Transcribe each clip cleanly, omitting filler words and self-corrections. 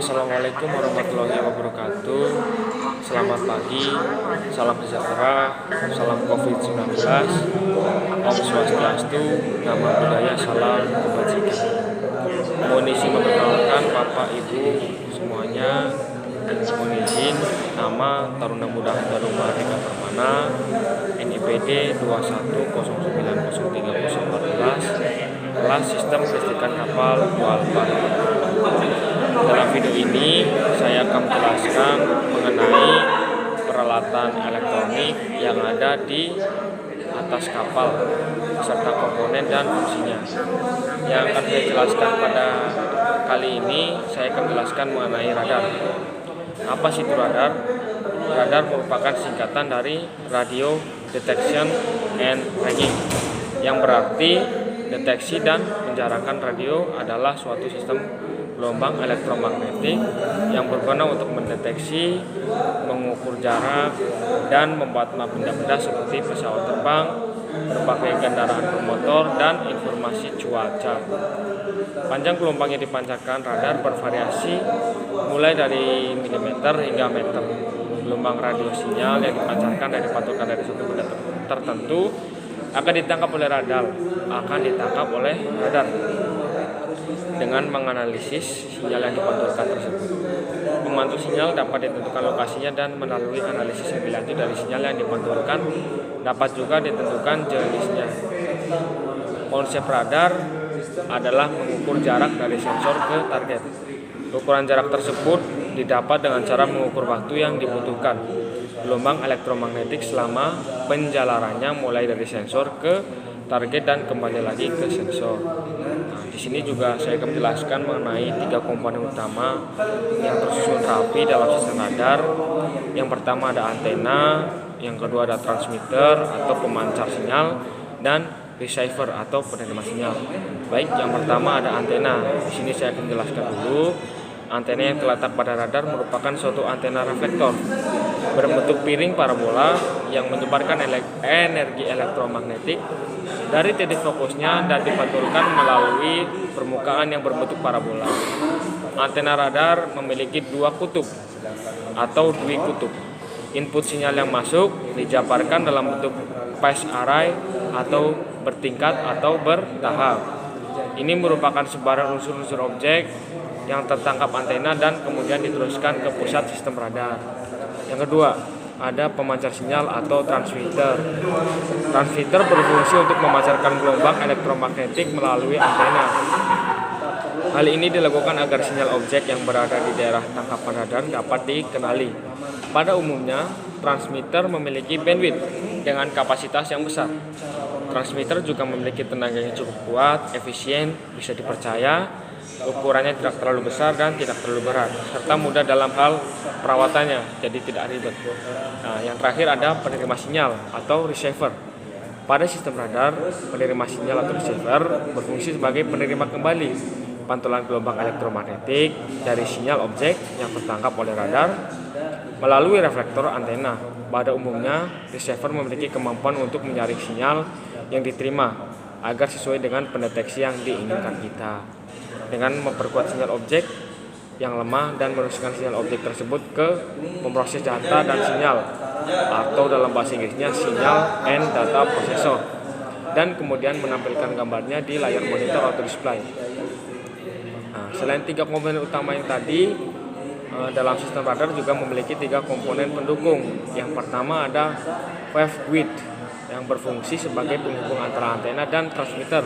Assalamualaikum warahmatullahi wabarakatuh. Selamat pagi, salam sejahtera, salam COVID-19, Om Swastiastu, Nama Budaya, Salam Kebajikan. Mohon izin memperkenalkan Bapak Ibu semuanya. Mohon izin, nama Taruna Muda Darul Mahardika Permana, NIPD 21090314, kelas Sistem Kelistrikan Kapal 2 Dalam video ini saya akan menjelaskan mengenai peralatan elektronik yang ada di atas kapal serta komponen dan fungsinya. Yang akan saya jelaskan pada kali ini, saya akan jelaskan mengenai radar. Apa sih itu radar? Radar merupakan singkatan dari Radio Detection and Tracking, yang berarti deteksi dan penjarakan radio adalah suatu sistem gelombang elektromagnetik yang berguna untuk mendeteksi, mengukur jarak, dan membuat map benda-benda seperti pesawat terbang, berbagai kendaraan bermotor, dan informasi cuaca. Panjang gelombang yang dipancarkan radar bervariasi mulai dari milimeter hingga meter. Gelombang radio sinyal yang dipancarkan dan dipantulkan dari suatu benda tertentu akan ditangkap oleh radar, dengan menganalisis sinyal yang dipantulkan tersebut. Pemantul sinyal dapat ditentukan lokasinya dan melalui analisis lebih lanjut dari sinyal yang dipantulkan dapat juga ditentukan jenisnya. Konsep radar adalah mengukur jarak dari sensor ke target. Ukuran jarak tersebut didapat dengan cara mengukur waktu yang dibutuhkan gelombang elektromagnetik selama penjalarannya mulai dari sensor ke target dan kembali lagi ke sensor. Di sini juga saya akan menjelaskan mengenai 3 komponen utama yang tersusun rapi dalam sistem radar. Yang pertama ada antena, yang kedua ada transmitter atau pemancar sinyal, dan receiver atau penerima sinyal. Baik, yang pertama ada antena. Di sini saya akan menjelaskan dulu. Antena yang terletak pada radar merupakan suatu antena reflektor berbentuk piring parabola yang menyebarkan energi elektromagnetik dari titik fokusnya dan dipantulkan melalui permukaan yang berbentuk parabola. Antena radar memiliki 2 kutub atau dwikutub. Input sinyal yang masuk dijabarkan dalam bentuk phase array atau bertingkat atau bertahap. Ini merupakan sebaran unsur-unsur objek yang tertangkap antena dan kemudian diteruskan ke pusat sistem radar. Yang kedua, ada pemancar sinyal atau transmitter. Transmitter berfungsi untuk memancarkan gelombang elektromagnetik melalui antena. Hal ini dilakukan agar sinyal objek yang berada di daerah tangkapan radar dapat dikenali. Pada umumnya, transmitter memiliki bandwidth dengan kapasitas yang besar. Transmitter juga memiliki tenaga yang cukup kuat, efisien, bisa dipercaya, ukurannya tidak terlalu besar dan tidak terlalu berat, serta mudah dalam hal perawatannya, jadi tidak ribet. Nah, yang terakhir ada penerima sinyal atau receiver. Pada sistem radar, penerima sinyal atau receiver berfungsi sebagai penerima kembali pantulan gelombang elektromagnetik dari sinyal objek yang tertangkap oleh radar melalui reflektor antena. Pada umumnya, receiver memiliki kemampuan untuk menyaring sinyal yang diterima agar sesuai dengan pendeteksi yang diinginkan kita, dengan memperkuat sinyal objek yang lemah dan meneruskan sinyal objek tersebut ke pemroses data dan sinyal, atau dalam bahasa Inggrisnya sinyal and data processor, dan kemudian menampilkan gambarnya di layar monitor atau display. Nah, selain 3 komponen utama yang tadi, dalam sistem radar juga memiliki 3 komponen pendukung. Yang pertama ada waveguide yang berfungsi sebagai penghubung antara antena dan transmitter.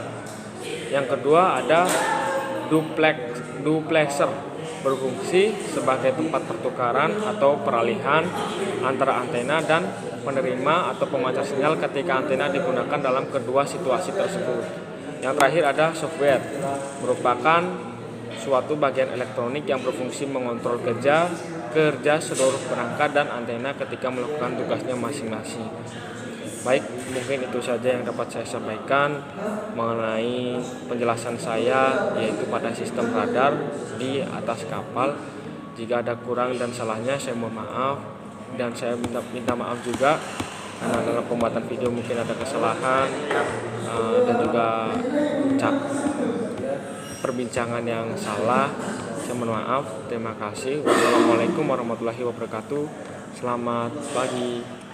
Yang kedua ada duplexer berfungsi sebagai tempat pertukaran atau peralihan antara antena dan penerima atau pemancar sinyal ketika antena digunakan dalam kedua situasi tersebut. Yang terakhir ada software, merupakan suatu bagian elektronik yang berfungsi mengontrol kerja seluruh perangkat dan antena ketika melakukan tugasnya masing-masing. Baik, mungkin itu saja yang dapat saya sampaikan mengenai penjelasan saya, yaitu pada sistem radar di atas kapal. Jika ada kurang dan salahnya saya mohon maaf, dan saya minta maaf juga karena dalam pembuatan video mungkin ada kesalahan dan juga perbincangan yang salah. Saya mohon maaf. Terima kasih. Wassalamualaikum warahmatullahi wabarakatuh. Selamat pagi.